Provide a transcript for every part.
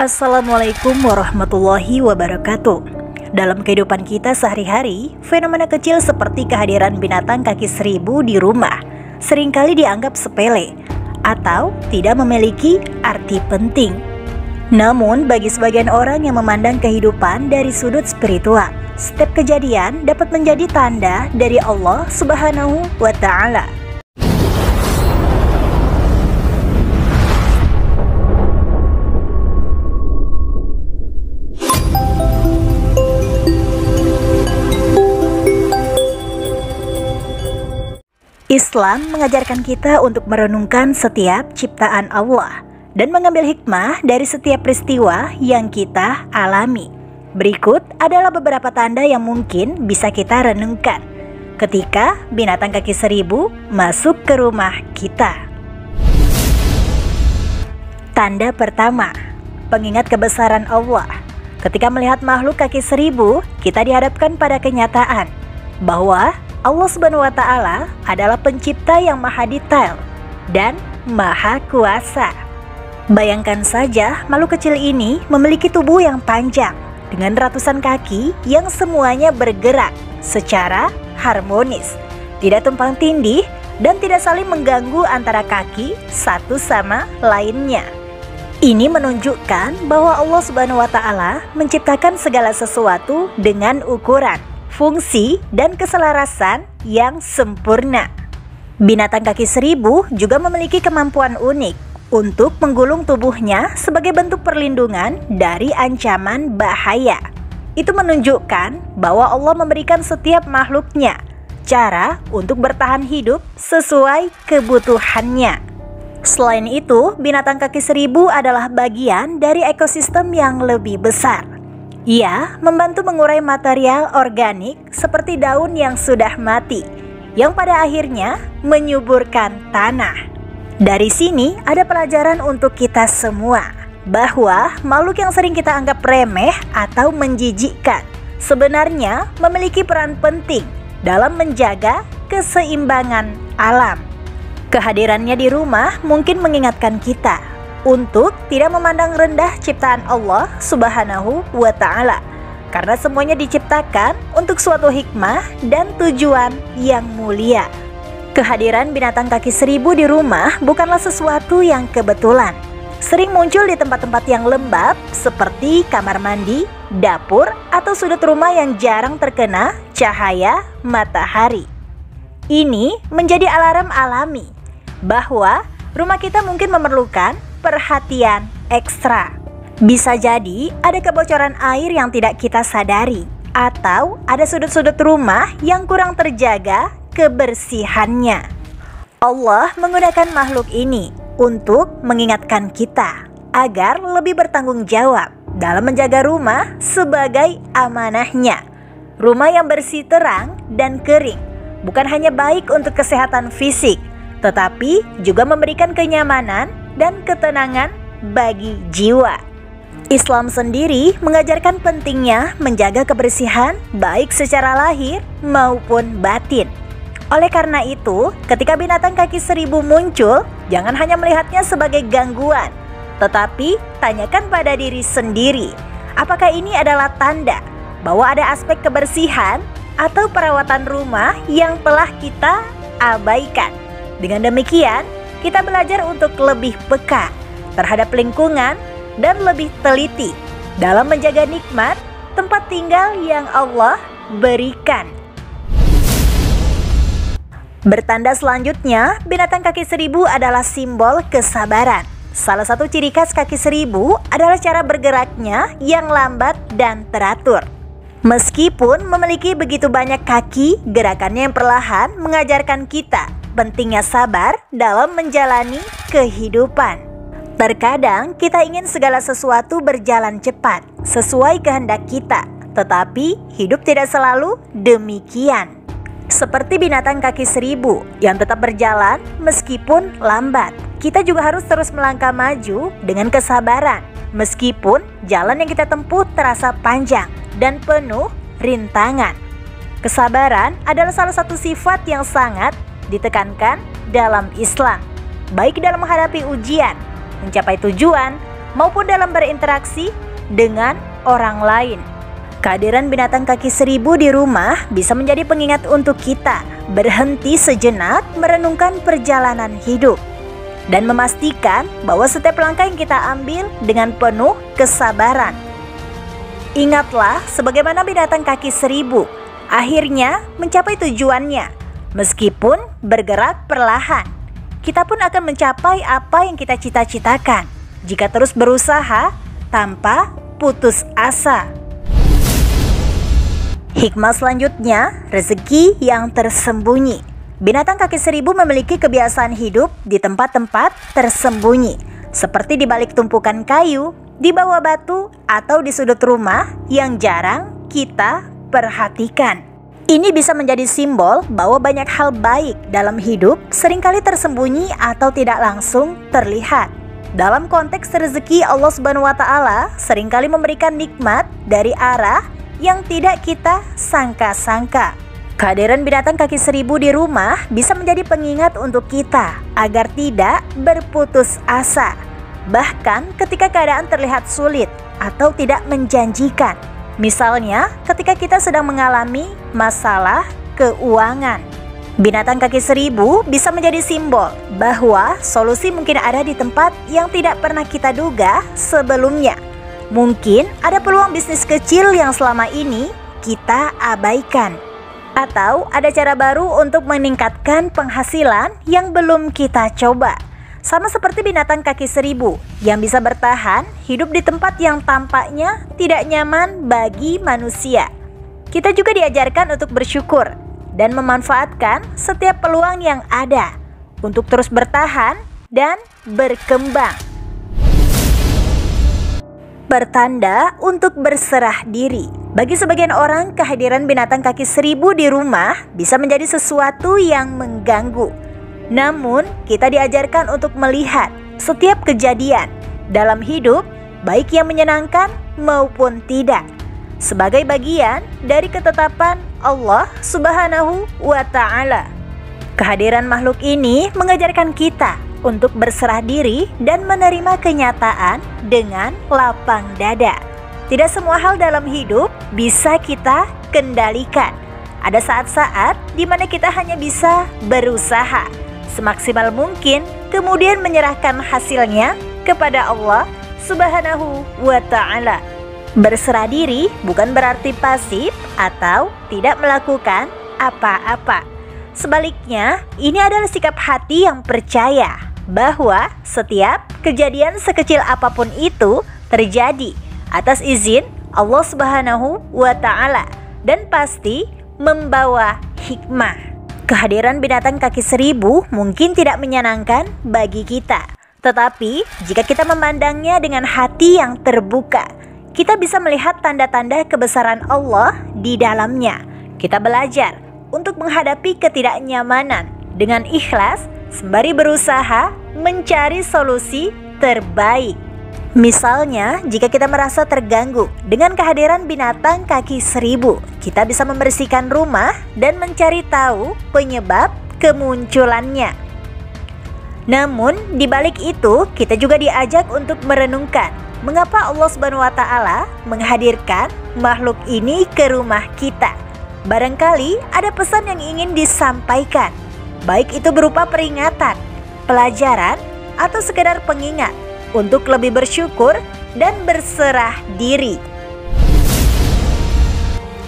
Assalamualaikum warahmatullahi wabarakatuh. Dalam kehidupan kita sehari-hari, fenomena kecil seperti kehadiran binatang kaki seribu di rumah seringkali dianggap sepele atau tidak memiliki arti penting. Namun, bagi sebagian orang yang memandang kehidupan dari sudut spiritual, setiap kejadian dapat menjadi tanda dari Allah Subhanahu wa Ta'ala. Islam mengajarkan kita untuk merenungkan setiap ciptaan Allah dan mengambil hikmah dari setiap peristiwa yang kita alami. Berikut adalah beberapa tanda yang mungkin bisa kita renungkan ketika binatang kaki seribu masuk ke rumah kita. Tanda pertama, pengingat kebesaran Allah. Ketika melihat makhluk kaki seribu, kita dihadapkan pada kenyataan bahwa Allah Subhanahu wa Ta'ala adalah pencipta yang maha detail dan maha kuasa. Bayangkan saja makhluk kecil ini memiliki tubuh yang panjang dengan ratusan kaki yang semuanya bergerak secara harmonis, tidak tumpang tindih dan tidak saling mengganggu antara kaki satu sama lainnya. Ini menunjukkan bahwa Allah Subhanahu wa Ta'ala menciptakan segala sesuatu dengan ukuran, fungsi, dan keselarasan yang sempurna. Binatang kaki seribu juga memiliki kemampuan unik untuk menggulung tubuhnya sebagai bentuk perlindungan dari ancaman bahaya. Itu menunjukkan bahwa Allah memberikan setiap makhluknya cara untuk bertahan hidup sesuai kebutuhannya. Selain itu, binatang kaki seribu adalah bagian dari ekosistem yang lebih besar. Ia membantu mengurai material organik seperti daun yang sudah mati, yang pada akhirnya menyuburkan tanah. Dari sini ada pelajaran untuk kita semua, bahwa makhluk yang sering kita anggap remeh atau menjijikkan sebenarnya memiliki peran penting dalam menjaga keseimbangan alam. Kehadirannya di rumah mungkin mengingatkan kita untuk tidak memandang rendah ciptaan Allah Subhanahu wa Ta'ala, karena semuanya diciptakan untuk suatu hikmah dan tujuan yang mulia. Kehadiran binatang kaki seribu di rumah bukanlah sesuatu yang kebetulan. Sering muncul di tempat-tempat yang lembab seperti kamar mandi, dapur, atau sudut rumah yang jarang terkena cahaya matahari. Ini menjadi alarm alami bahwa rumah kita mungkin memerlukan perhatian ekstra. Bisa jadi ada kebocoran air yang tidak kita sadari, atau ada sudut-sudut rumah yang kurang terjaga kebersihannya. Allah menggunakan makhluk ini untuk mengingatkan kita agar lebih bertanggung jawab dalam menjaga rumah sebagai amanahnya. Rumah yang bersih, terang, dan kering bukan hanya baik untuk kesehatan fisik, tetapi juga memberikan kenyamanan dan ketenangan bagi jiwa. Islam sendiri mengajarkan pentingnya menjaga kebersihan baik secara lahir maupun batin. Oleh karena itu, ketika binatang kaki seribu muncul, jangan hanya melihatnya sebagai gangguan, tetapi tanyakan pada diri sendiri, apakah ini adalah tanda bahwa ada aspek kebersihan atau perawatan rumah yang telah kita abaikan. Dengan demikian, kita belajar untuk lebih peka terhadap lingkungan dan lebih teliti dalam menjaga nikmat tempat tinggal yang Allah berikan. Bertanda selanjutnya, binatang kaki seribu adalah simbol kesabaran. Salah satu ciri khas kaki seribu adalah cara bergeraknya yang lambat dan teratur. Meskipun memiliki begitu banyak kaki, gerakannya yang perlahan mengajarkan kita pentingnya sabar dalam menjalani kehidupan. Terkadang kita ingin segala sesuatu berjalan cepat sesuai kehendak kita, tetapi hidup tidak selalu demikian. Seperti binatang kaki seribu yang tetap berjalan meskipun lambat, kita juga harus terus melangkah maju dengan kesabaran meskipun jalan yang kita tempuh terasa panjang dan penuh rintangan. Kesabaran adalah salah satu sifat yang sangat ditekankan dalam Islam, baik dalam menghadapi ujian, mencapai tujuan, maupun dalam berinteraksi dengan orang lain. Kehadiran binatang kaki seribu di rumah bisa menjadi pengingat untuk kita berhenti sejenak merenungkan perjalanan hidup dan memastikan bahwa setiap langkah yang kita ambil dengan penuh kesabaran. Ingatlah, sebagaimana binatang kaki seribu akhirnya mencapai tujuannya. Meskipun bergerak perlahan, kita pun akan mencapai apa yang kita cita-citakan jika terus berusaha tanpa putus asa. Hikmah selanjutnya, rezeki yang tersembunyi. Binatang kaki seribu memiliki kebiasaan hidup di tempat-tempat tersembunyi, seperti di balik tumpukan kayu, di bawah batu, atau di sudut rumah yang jarang kita perhatikan. Ini bisa menjadi simbol bahwa banyak hal baik dalam hidup seringkali tersembunyi atau tidak langsung terlihat. Dalam konteks rezeki, Allah Subhanahu wa Ta'ala seringkali memberikan nikmat dari arah yang tidak kita sangka-sangka. Kehadiran binatang kaki seribu di rumah bisa menjadi pengingat untuk kita agar tidak berputus asa, bahkan ketika keadaan terlihat sulit atau tidak menjanjikan. Misalnya, ketika kita sedang mengalami masalah keuangan. Binatang kaki seribu bisa menjadi simbol bahwa solusi mungkin ada di tempat yang tidak pernah kita duga sebelumnya. Mungkin ada peluang bisnis kecil yang selama ini kita abaikan. Atau ada cara baru untuk meningkatkan penghasilan yang belum kita coba. Sama seperti binatang kaki seribu yang bisa bertahan hidup di tempat yang tampaknya tidak nyaman bagi manusia. Kita juga diajarkan untuk bersyukur dan memanfaatkan setiap peluang yang ada untuk terus bertahan dan berkembang. Pertanda untuk berserah diri. Bagi sebagian orang, kehadiran binatang kaki seribu di rumah bisa menjadi sesuatu yang mengganggu. Namun, kita diajarkan untuk melihat setiap kejadian dalam hidup, baik yang menyenangkan maupun tidak, sebagai bagian dari ketetapan Allah Subhanahu wa Ta'ala. Kehadiran makhluk ini mengajarkan kita untuk berserah diri dan menerima kenyataan dengan lapang dada. Tidak semua hal dalam hidup bisa kita kendalikan. Ada saat-saat di mana kita hanya bisa berusaha semaksimal mungkin, kemudian menyerahkan hasilnya kepada Allah Subhanahu wa Ta'ala. Berserah diri bukan berarti pasif atau tidak melakukan apa-apa. Sebaliknya, ini adalah sikap hati yang percaya bahwa setiap kejadian sekecil apapun itu terjadi atas izin Allah Subhanahu wa Ta'ala dan pasti membawa hikmah. Kehadiran binatang kaki seribu mungkin tidak menyenangkan bagi kita, tetapi jika kita memandangnya dengan hati yang terbuka, kita bisa melihat tanda-tanda kebesaran Allah di dalamnya. Kita belajar untuk menghadapi ketidaknyamanan dengan ikhlas sembari berusaha mencari solusi terbaik. Misalnya, jika kita merasa terganggu dengan kehadiran binatang kaki seribu, kita bisa membersihkan rumah dan mencari tahu penyebab kemunculannya. Namun, di balik itu, kita juga diajak untuk merenungkan mengapa Allah Subhanahu wa Ta'ala menghadirkan makhluk ini ke rumah kita. Barangkali ada pesan yang ingin disampaikan, baik itu berupa peringatan, pelajaran, atau sekedar pengingat untuk lebih bersyukur dan berserah diri.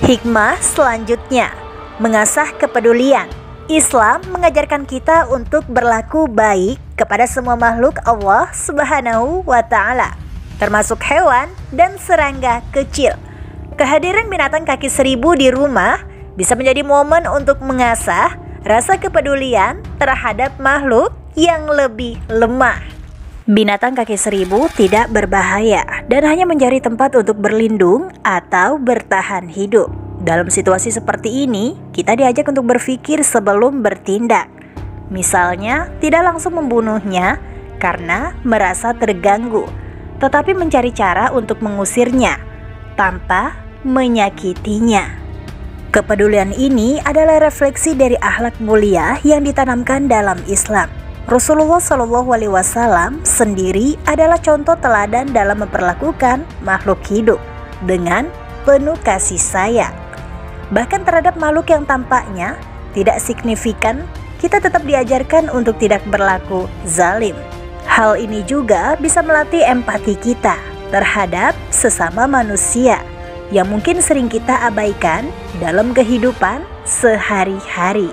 Hikmah selanjutnya, mengasah kepedulian. Islam mengajarkan kita untuk berlaku baik kepada semua makhluk Allah Subhanahu wa Ta'ala, termasuk hewan dan serangga kecil. Kehadiran binatang kaki seribu di rumah bisa menjadi momen untuk mengasah rasa kepedulian terhadap makhluk yang lebih lemah. Binatang kaki seribu tidak berbahaya dan hanya mencari tempat untuk berlindung atau bertahan hidup. Dalam situasi seperti ini, kita diajak untuk berpikir sebelum bertindak. Misalnya, tidak langsung membunuhnya karena merasa terganggu, tetapi mencari cara untuk mengusirnya tanpa menyakitinya. Kepedulian ini adalah refleksi dari akhlak mulia yang ditanamkan dalam Islam. Rasulullah SAW sendiri adalah contoh teladan dalam memperlakukan makhluk hidup dengan penuh kasih sayang. Bahkan terhadap makhluk yang tampaknya tidak signifikan, kita tetap diajarkan untuk tidak berlaku zalim. Hal ini juga bisa melatih empati kita terhadap sesama manusia yang mungkin sering kita abaikan dalam kehidupan sehari-hari.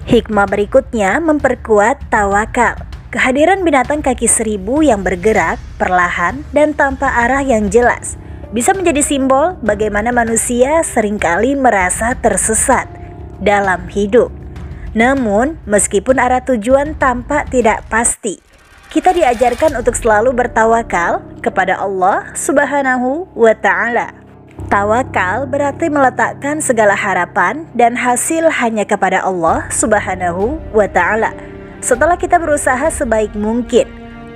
Hikmah berikutnya memperkuat tawakal. Kehadiran binatang kaki seribu yang bergerak perlahan dan tanpa arah yang jelas bisa menjadi simbol bagaimana manusia seringkali merasa tersesat dalam hidup. Namun, meskipun arah tujuan tampak tidak pasti, kita diajarkan untuk selalu bertawakal kepada Allah Subhanahu wa Ta'ala. Tawakal berarti meletakkan segala harapan dan hasil hanya kepada Allah Subhanahu wa Ta'ala. Setelah kita berusaha sebaik mungkin,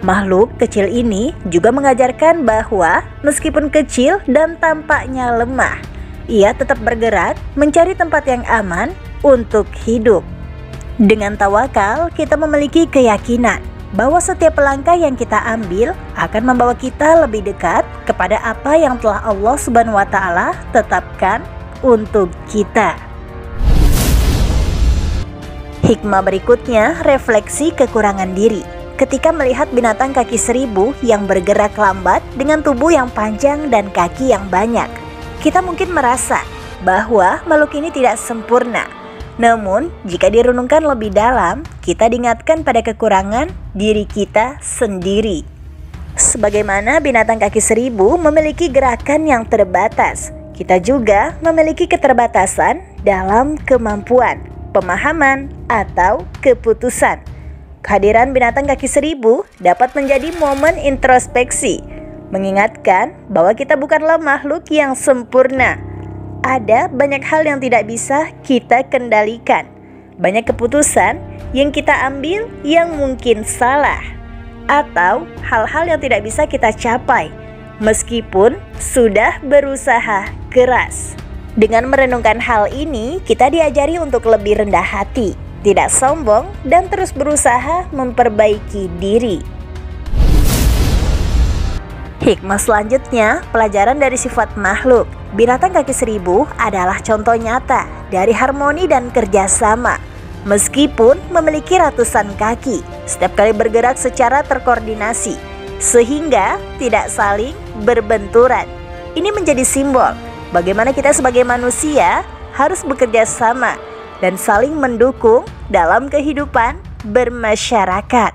makhluk kecil ini juga mengajarkan bahwa meskipun kecil dan tampaknya lemah, ia tetap bergerak mencari tempat yang aman untuk hidup. Dengan tawakal, kita memiliki keyakinan bahwa setiap langkah yang kita ambil akan membawa kita lebih dekat kepada apa yang telah Allah Subhanahu wa Ta'ala tetapkan untuk kita. Hikmah berikutnya, refleksi kekurangan diri. Ketika melihat binatang kaki seribu yang bergerak lambat dengan tubuh yang panjang dan kaki yang banyak, kita mungkin merasa bahwa makhluk ini tidak sempurna. Namun, jika direnungkan lebih dalam, kita diingatkan pada kekurangan diri kita sendiri. Sebagaimana binatang kaki seribu memiliki gerakan yang terbatas, kita juga memiliki keterbatasan dalam kemampuan, pemahaman, atau keputusan. Kehadiran binatang kaki seribu dapat menjadi momen introspeksi, mengingatkan bahwa kita bukanlah makhluk yang sempurna. Ada banyak hal yang tidak bisa kita kendalikan, banyak keputusan yang kita ambil yang mungkin salah, atau hal-hal yang tidak bisa kita capai meskipun sudah berusaha keras. Dengan merenungkan hal ini, kita diajari untuk lebih rendah hati, tidak sombong, dan terus berusaha memperbaiki diri. Hikmah selanjutnya, pelajaran dari sifat makhluk. Binatang kaki seribu adalah contoh nyata dari harmoni dan kerjasama. Meskipun memiliki ratusan kaki, setiap kali bergerak secara terkoordinasi, sehingga tidak saling berbenturan. Ini menjadi simbol bagaimana kita sebagai manusia harus bekerja sama dan saling mendukung dalam kehidupan bermasyarakat.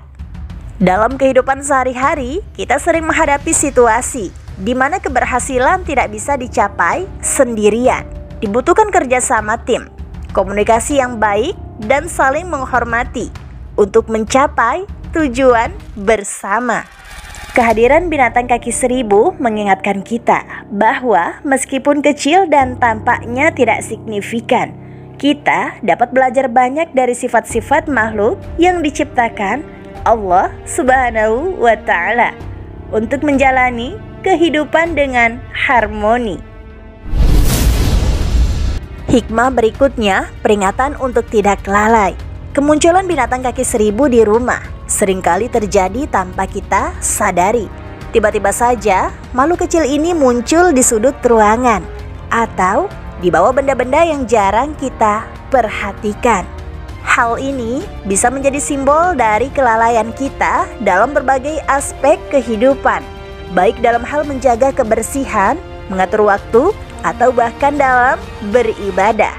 Dalam kehidupan sehari-hari, kita sering menghadapi situasi di mana keberhasilan tidak bisa dicapai sendirian. Dibutuhkan kerjasama tim, komunikasi yang baik, dan saling menghormati untuk mencapai tujuan bersama. Kehadiran binatang kaki seribu mengingatkan kita bahwa meskipun kecil dan tampaknya tidak signifikan, kita dapat belajar banyak dari sifat-sifat makhluk yang diciptakan Allah Subhanahu wa Ta'ala untuk menjalani kehidupan dengan harmoni. Hikmah berikutnya, peringatan untuk tidak lalai. Kemunculan binatang kaki seribu di rumah seringkali terjadi tanpa kita sadari. Tiba-tiba saja makhluk kecil ini muncul di sudut ruangan atau di bawah benda-benda yang jarang kita perhatikan. Hal ini bisa menjadi simbol dari kelalaian kita dalam berbagai aspek kehidupan, baik dalam hal menjaga kebersihan, mengatur waktu, atau bahkan dalam beribadah.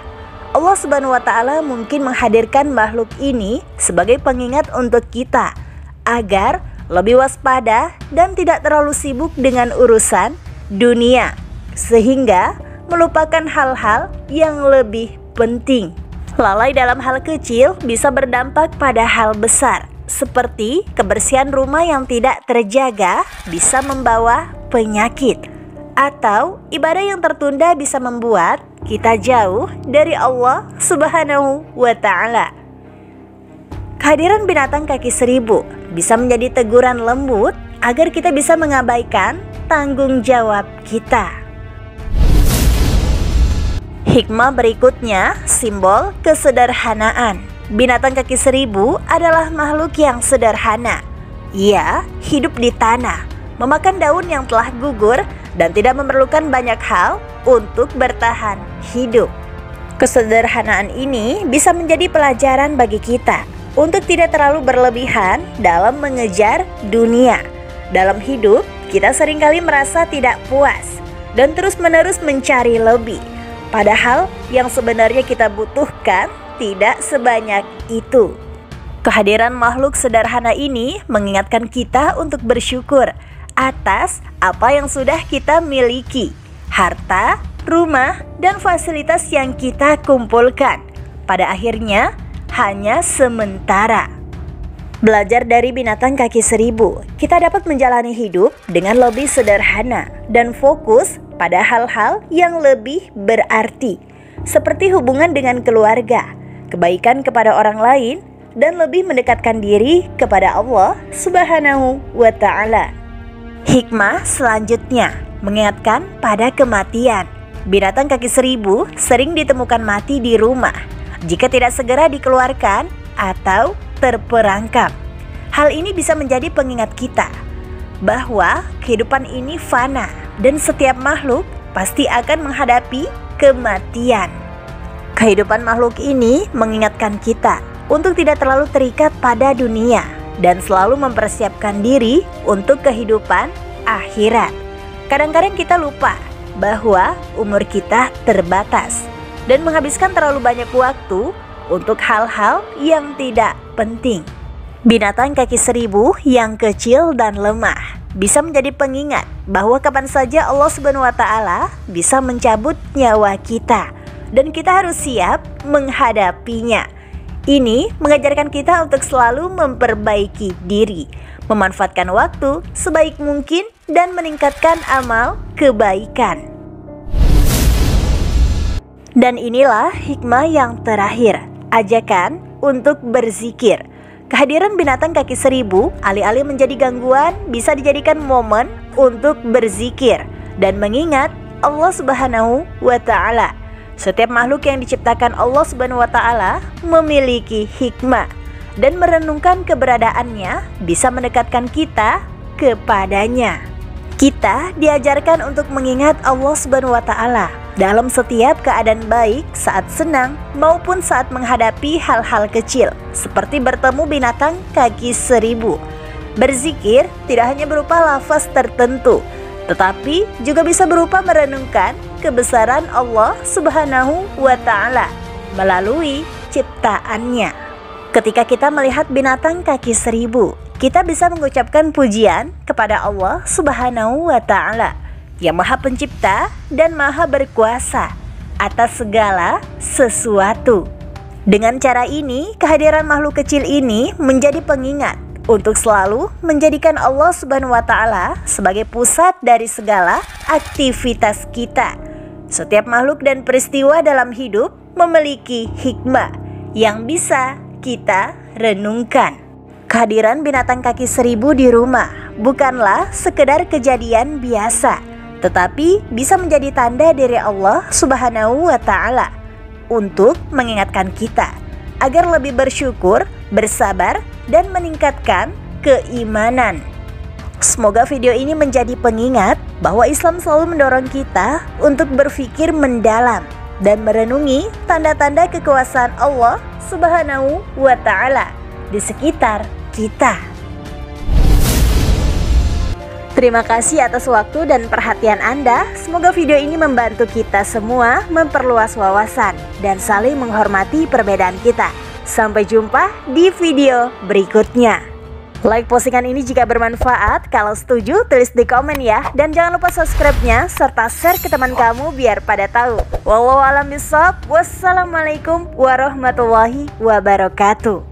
Allah Subhanahu wa Ta'ala mungkin menghadirkan makhluk ini sebagai pengingat untuk kita agar lebih waspada dan tidak terlalu sibuk dengan urusan dunia, sehingga melupakan hal-hal yang lebih penting. Lalai dalam hal kecil bisa berdampak pada hal besar, seperti kebersihan rumah yang tidak terjaga bisa membawa penyakit, atau ibadah yang tertunda bisa membuat kita jauh dari Allah Subhanahu wa Ta'ala. Kehadiran binatang kaki seribu bisa menjadi teguran lembut agar kita bisa mengabaikan tanggung jawab kita. Hikmah berikutnya, simbol kesederhanaan. binatang kaki seribu adalah makhluk yang sederhana. Ia hidup di tanah, memakan daun yang telah gugur, dan tidak memerlukan banyak hal untuk bertahan hidup. Kesederhanaan ini bisa menjadi pelajaran bagi kita untuk tidak terlalu berlebihan dalam mengejar dunia. Dalam hidup, kita seringkali merasa tidak puas dan terus-menerus mencari lebih. Padahal yang sebenarnya kita butuhkan tidak sebanyak itu. Kehadiran makhluk sederhana ini mengingatkan kita untuk bersyukur atas apa yang sudah kita miliki. Harta, rumah, dan fasilitas yang kita kumpulkan pada akhirnya hanya sementara. Belajar dari binatang kaki seribu, kita dapat menjalani hidup dengan lebih sederhana dan fokus pada hal-hal yang lebih berarti, seperti hubungan dengan keluarga, kebaikan kepada orang lain, dan lebih mendekatkan diri kepada Allah Subhanahu wa Ta'ala. Hikmah selanjutnya mengingatkan pada kematian. Binatang kaki seribu sering ditemukan mati di rumah jika tidak segera dikeluarkan atau terperangkap. Hal ini bisa menjadi pengingat kita bahwa kehidupan ini fana dan setiap makhluk pasti akan menghadapi kematian. Kehidupan makhluk ini mengingatkan kita untuk tidak terlalu terikat pada dunia dan selalu mempersiapkan diri untuk kehidupan akhirat. Kadang-kadang kita lupa bahwa umur kita terbatas dan menghabiskan terlalu banyak waktu untuk hal-hal yang tidak penting. Binatang kaki seribu yang kecil dan lemah bisa menjadi pengingat bahwa kapan saja Allah Subhanahu wa Ta'ala bisa mencabut nyawa kita dan kita harus siap menghadapinya. Ini mengajarkan kita untuk selalu memperbaiki diri, memanfaatkan waktu sebaik mungkin dan meningkatkan amal kebaikan. Dan inilah hikmah yang terakhir, ajakan untuk berzikir. Kehadiran binatang kaki seribu alih-alih menjadi gangguan bisa dijadikan momen untuk berzikir dan mengingat Allah Subhanahu wa Ta'ala. Setiap makhluk yang diciptakan Allah Subhanahu wa Ta'ala memiliki hikmah dan merenungkan keberadaannya bisa mendekatkan kita kepadanya. Kita diajarkan untuk mengingat Allah Subhanahu wa Ta'ala dalam setiap keadaan, baik saat senang maupun saat menghadapi hal-hal kecil seperti bertemu binatang kaki seribu. Berzikir tidak hanya berupa lafaz tertentu, tetapi juga bisa berupa merenungkan kebesaran Allah Subhanahu wa Ta'ala melalui ciptaannya. Ketika kita melihat binatang kaki seribu, kita bisa mengucapkan pujian kepada Allah Subhanahu wa Ta'ala yang Maha Pencipta dan Maha Berkuasa atas segala sesuatu. Dengan cara ini, kehadiran makhluk kecil ini menjadi pengingat untuk selalu menjadikan Allah Subhanahu wa Ta'ala sebagai pusat dari segala aktivitas kita. Setiap makhluk dan peristiwa dalam hidup memiliki hikmah yang bisa kita renungkan. Kehadiran binatang kaki seribu di rumah bukanlah sekedar kejadian biasa, tetapi bisa menjadi tanda dari Allah Subhanahu wa Ta'ala untuk mengingatkan kita agar lebih bersyukur, bersabar, dan meningkatkan keimanan. Semoga video ini menjadi pengingat bahwa Islam selalu mendorong kita untuk berpikir mendalam dan merenungi tanda-tanda kekuasaan Allah Subhanahu wa Ta'ala di sekitar kita. Terima kasih atas waktu dan perhatian Anda. Semoga video ini membantu kita semua memperluas wawasan dan saling menghormati perbedaan kita. Sampai jumpa di video berikutnya. Like postingan ini jika bermanfaat. Kalau setuju, tulis di komen ya. Dan jangan lupa subscribe-nya serta share ke teman kamu biar pada tahu. Wallahu a'lam bishawab. Wassalamualaikum warahmatullahi wabarakatuh.